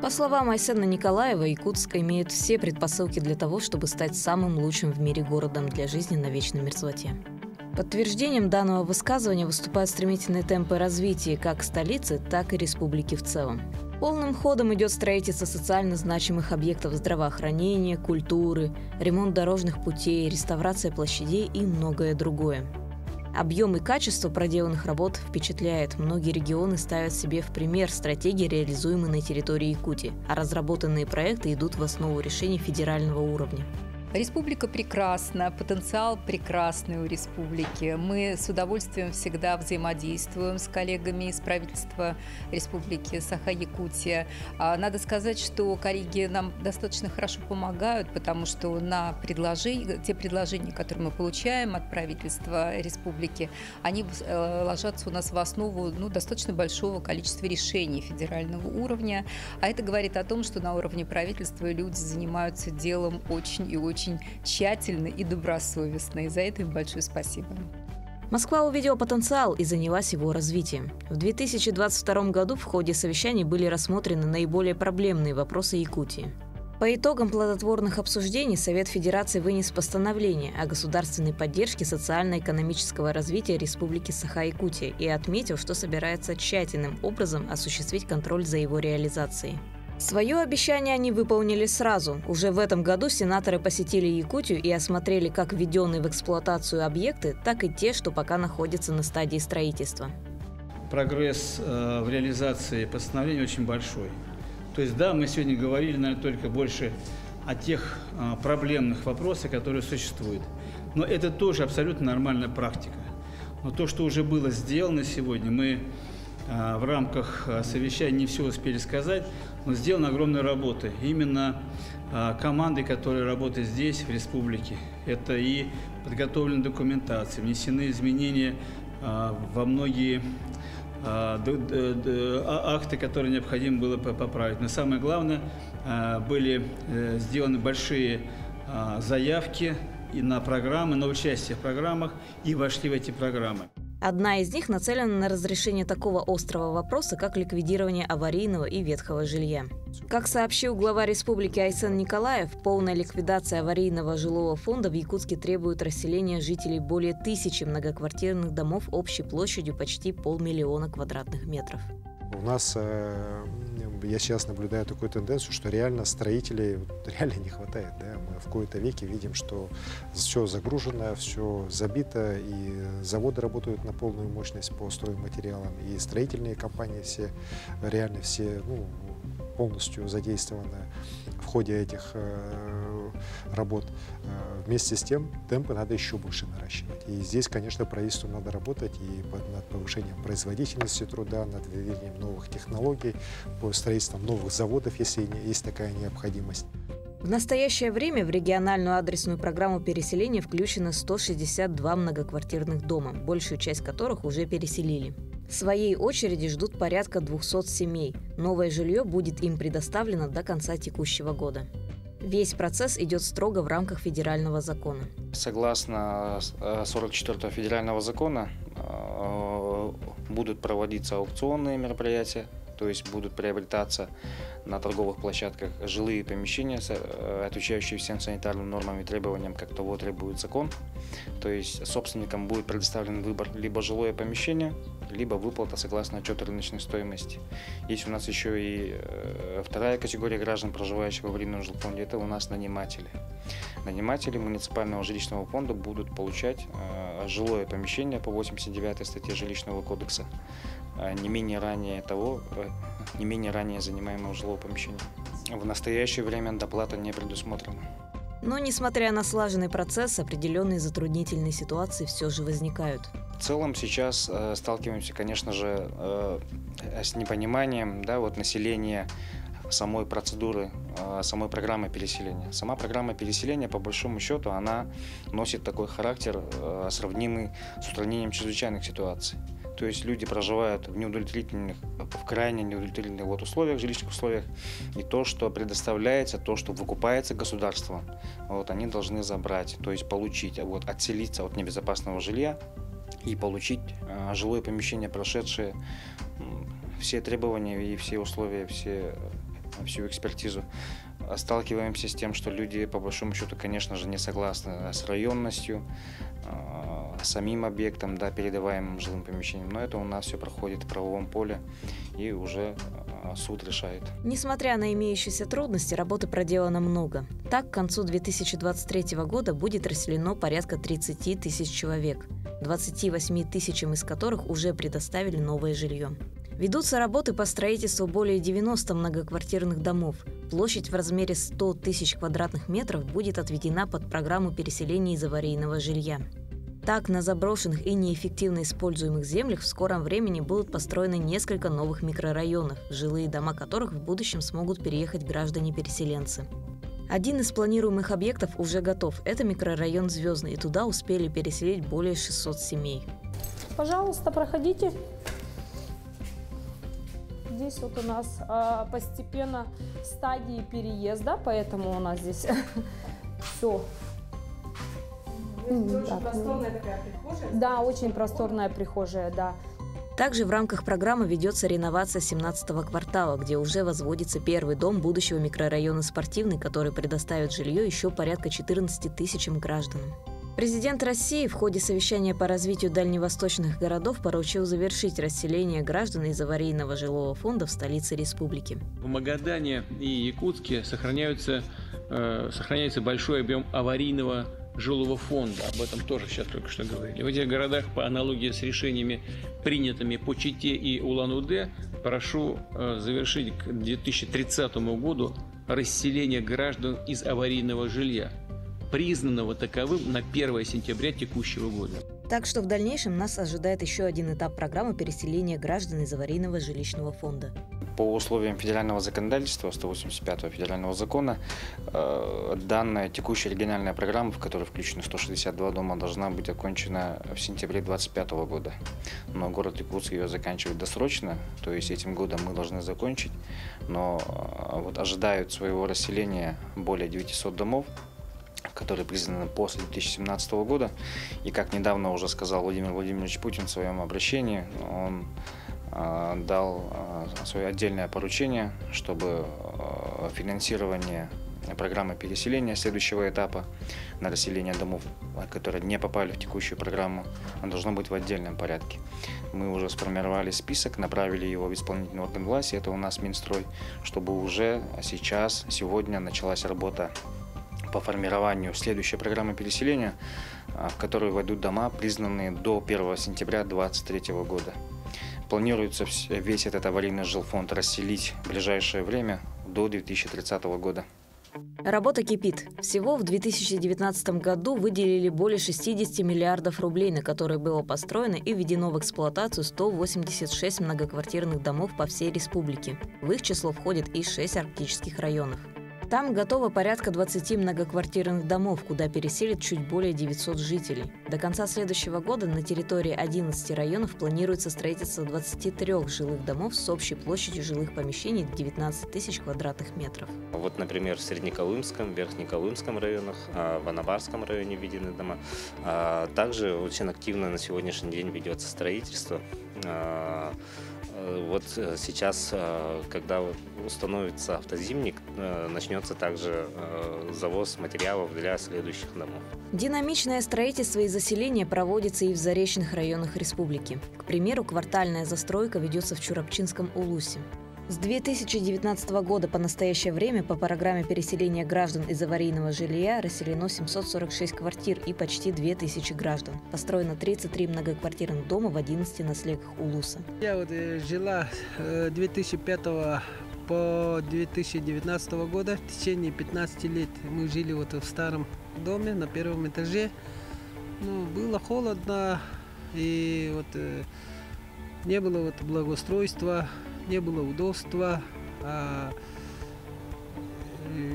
По словам Айсена Николаева, Якутск имеет все предпосылки для того, чтобы стать самым лучшим в мире городом для жизни на вечной мерзлоте. Подтверждением данного высказывания выступают стремительные темпы развития как столицы, так и республики в целом. Полным ходом идет строительство социально значимых объектов здравоохранения, культуры, ремонт дорожных путей, реставрация площадей и многое другое. Объем и качество проделанных работ впечатляет. Многие регионы ставят себе в пример стратегии, реализуемые на территории Якутии, а разработанные проекты идут в основу решений федерального уровня. Республика прекрасна, потенциал прекрасный у республики. Мы с удовольствием всегда взаимодействуем с коллегами из правительства Республики Саха-Якутия. Надо сказать, что коллеги нам достаточно хорошо помогают, потому что те предложения, которые мы получаем от правительства республики, они ложатся у нас в основу достаточно большого количества решений федерального уровня. А это говорит о том, что на уровне правительства люди занимаются делом очень и очень тщательно и добросовестно. И за это им большое спасибо. Москва увидела потенциал и занялась его развитием. В 2022 году в ходе совещаний были рассмотрены наиболее проблемные вопросы Якутии. По итогам плодотворных обсуждений Совет Федерации вынес постановление о государственной поддержке социально-экономического развития Республики Саха-Якутия и отметил, что собирается тщательным образом осуществить контроль за его реализацией. Свое обещание они выполнили сразу. Уже в этом году сенаторы посетили Якутию и осмотрели как введенные в эксплуатацию объекты, так и те, что пока находятся на стадии строительства. Прогресс в реализации постановления очень большой. То есть да, мы сегодня говорили, наверное, только больше о тех проблемных вопросах, которые существуют. Но это тоже абсолютно нормальная практика. Но то, что уже было сделано сегодня, мы в рамках совещания не все успели сказать, но сделана огромная работа. Именно команды, которые работают здесь, в республике, это и подготовлена документация, внесены изменения во многие акты, которые необходимо было поправить. Но самое главное, были сделаны большие заявки и на программы, на участие в программах, и вошли в эти программы. Одна из них нацелена на разрешение такого острого вопроса, как ликвидирование аварийного и ветхого жилья. Как сообщил глава республики Айсен Николаев, полная ликвидация аварийного жилого фонда в Якутске требует расселения жителей более 1000 многоквартирных домов общей площадью почти 500 000 квадратных метров. У нас, я сейчас наблюдаю такую тенденцию, что реально строителей реально не хватает. Да? Мы в кои-то веки видим, что все загружено, все забито, и заводы работают на полную мощность по стройматериалам, и строительные компании реально все полностью задействованы в ходе этих работ. Вместе с тем темпы надо еще больше наращивать. И здесь, конечно, правительству надо работать и над повышением производительности труда, над введением новых технологий, по строительству новых заводов, если есть такая необходимость. В настоящее время в региональную адресную программу переселения включено 162 многоквартирных дома, большую часть которых уже переселили. В своей очереди ждут порядка 200 семей. Новое жилье будет им предоставлено до конца текущего года. Весь процесс идет строго в рамках федерального закона. Согласно 44-го федерального закона будут проводиться аукционные мероприятия, то есть будут приобретаться на торговых площадках жилые помещения, отвечающие всем санитарным нормам и требованиям, как того требует закон. То есть собственникам будет предоставлен выбор: либо жилое помещение, либо выплата согласно отчету рыночной стоимости. Есть у нас еще и вторая категория граждан, проживающих в аварийном жилфонде, это у нас наниматели. Наниматели муниципального жилищного фонда будут получать жилое помещение по 89 статье Жилищного кодекса, не менее ранее занимаемого жилого помещения. В настоящее время доплата не предусмотрена. Но, несмотря на слаженный процесс, определенные затруднительные ситуации все же возникают. В целом сейчас сталкиваемся, конечно же, с непониманием населения самой процедуры, самой программы переселения. Сама программа переселения, по большому счету, она носит такой характер, сравнимый с устранением чрезвычайных ситуаций. То есть люди проживают в крайне неудовлетворительных условиях, жилищных условиях, и то, что предоставляется, то, что выкупается государством, они должны забрать, то есть получить, отселиться от небезопасного жилья и получить жилое помещение, прошедшее все требования и все условия, все всю экспертизу. Сталкиваемся с тем, что люди, по большому счету, конечно же, не согласны с районностью, самим объектом, да, передаваемым жилым помещением. Но это у нас все проходит в правовом поле, и уже суд решает. Несмотря на имеющиеся трудности, работы проделано много. Так, к концу 2023 года будет расселено порядка 30 тысяч человек, 28 тысячам из которых уже предоставили новое жилье. Ведутся работы по строительству более 90 многоквартирных домов. Площадь в размере 100 тысяч квадратных метров будет отведена под программу переселения из аварийного жилья. Так, на заброшенных и неэффективно используемых землях в скором времени будут построены несколько новых микрорайонов, в жилые дома которых в будущем смогут переехать граждане-переселенцы. Один из планируемых объектов уже готов. Это микрорайон «Звездный», и туда успели переселить более 600 семей. Пожалуйста, проходите. Здесь вот у нас постепенно стадии переезда, поэтому у нас здесь все. Очень просторная такая прихожая? Да, очень просторная прихожая, да. Также в рамках программы ведется реновация 17-го квартала, где уже возводится первый дом будущего микрорайона «Спортивный», который предоставит жилье еще порядка 14 тысячам гражданам. Президент России в ходе совещания по развитию дальневосточных городов поручил завершить расселение граждан из аварийного жилого фонда в столице республики. В Магадане и Якутске сохраняется большой объем аварийного жилого фонда. Об этом тоже сейчас только что говорили. В этих городах, по аналогии с решениями, принятыми по Чите и Улан-Удэ, прошу завершить к 2030 году расселение граждан из аварийного жилья, признанного таковым на 1 сентября текущего года. Так что в дальнейшем нас ожидает еще один этап программы переселения граждан из аварийного жилищного фонда. По условиям федерального законодательства, 185-го федерального закона, данная текущая региональная программа, в которой включены 162 дома, должна быть окончена в сентябре 2025 года. Но город Якутск ее заканчивает досрочно, то есть этим годом мы должны закончить, но вот ожидают своего расселения более 900 домов, которые признаны после 2017 года. И как недавно уже сказал Владимир Владимирович Путин в своем обращении, он дал свое отдельное поручение, чтобы финансирование программы переселения следующего этапа на расселение домов, которые не попали в текущую программу, должно быть в отдельном порядке. Мы уже сформировали список, направили его в исполнительный орган власти, это у нас Минстрой, чтобы уже сегодня началась работа по формированию следующей программы переселения, в которую войдут дома, признанные до 1 сентября 2023 года. Планируется весь этот аварийный жилфонд расселить в ближайшее время до 2030 года. Работа кипит. Всего в 2019 году выделили более 60 миллиардов рублей, на которые было построено и введено в эксплуатацию 186 многоквартирных домов по всей республике. В их число входит и 6 арктических районов. Там готово порядка 20 многоквартирных домов, куда переселят чуть более 900 жителей. До конца следующего года на территории 11 районов планируется строительство 23 жилых домов с общей площадью жилых помещений 19 тысяч квадратных метров. Вот, например, в Среднеколымском, Верхнеколымском районах, в Анабарском районе введены дома. Также очень активно на сегодняшний день ведется строительство. Вот сейчас, когда установится автозимник, начнется также завоз материалов для следующих домов. Динамичное строительство и заселение проводится и в заречных районах республики. К примеру, квартальная застройка ведется в Чурапчинском Улусе. С 2019 года по настоящее время по программе переселения граждан из аварийного жилья расселено 746 квартир и почти 2000 граждан. Построено 33 многоквартирных дома в 11 наследках Улуса. Я жила 2005 по 2019 года. В течение 15 лет мы жили в старом доме на первом этаже. Было холодно и не было благоустройства. Не было удобства,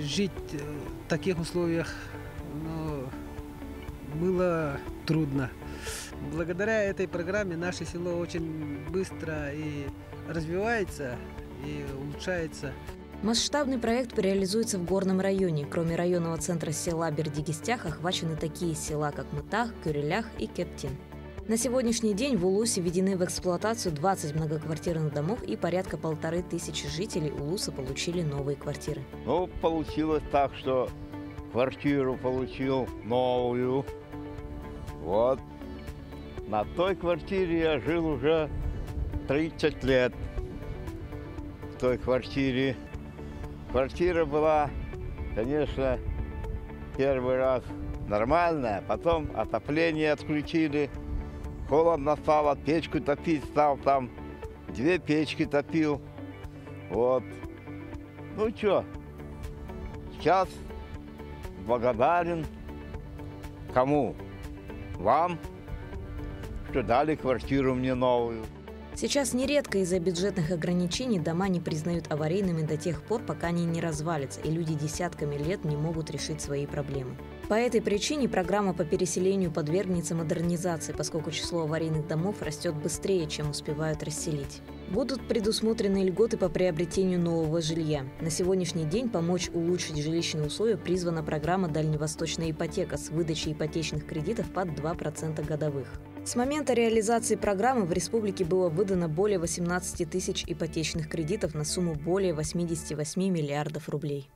жить в таких условиях было трудно. Благодаря этой программе наше село очень быстро и развивается, и улучшается. Масштабный проект реализуется в горном районе. Кроме районного центра села Бердигистях охвачены такие села, как Мытах, Кюрелях и Кептин. На сегодняшний день в Улусе введены в эксплуатацию 20 многоквартирных домов, и порядка 1500 жителей Улуса получили новые квартиры. Ну, получилось так, что квартиру получил новую. Вот. На той квартире я жил уже 30 лет. В той квартире. Квартира была, конечно, первый раз нормальная, потом отопление отключили. Холодно стало, печку топить стал, там 2 печки топил. Вот. Ну что, сейчас благодарен кому? Вам, что дали квартиру мне новую. Сейчас нередко из-за бюджетных ограничений дома не признают аварийными до тех пор, пока они не развалятся, и люди десятками лет не могут решить свои проблемы. По этой причине программа по переселению подвергнется модернизации, поскольку число аварийных домов растет быстрее, чем успевают расселить. Будут предусмотрены льготы по приобретению нового жилья. На сегодняшний день помочь улучшить жилищные условия призвана программа «Дальневосточная ипотека» с выдачей ипотечных кредитов под 2% годовых. С момента реализации программы в республике было выдано более 18 тысяч ипотечных кредитов на сумму более 88 миллиардов рублей.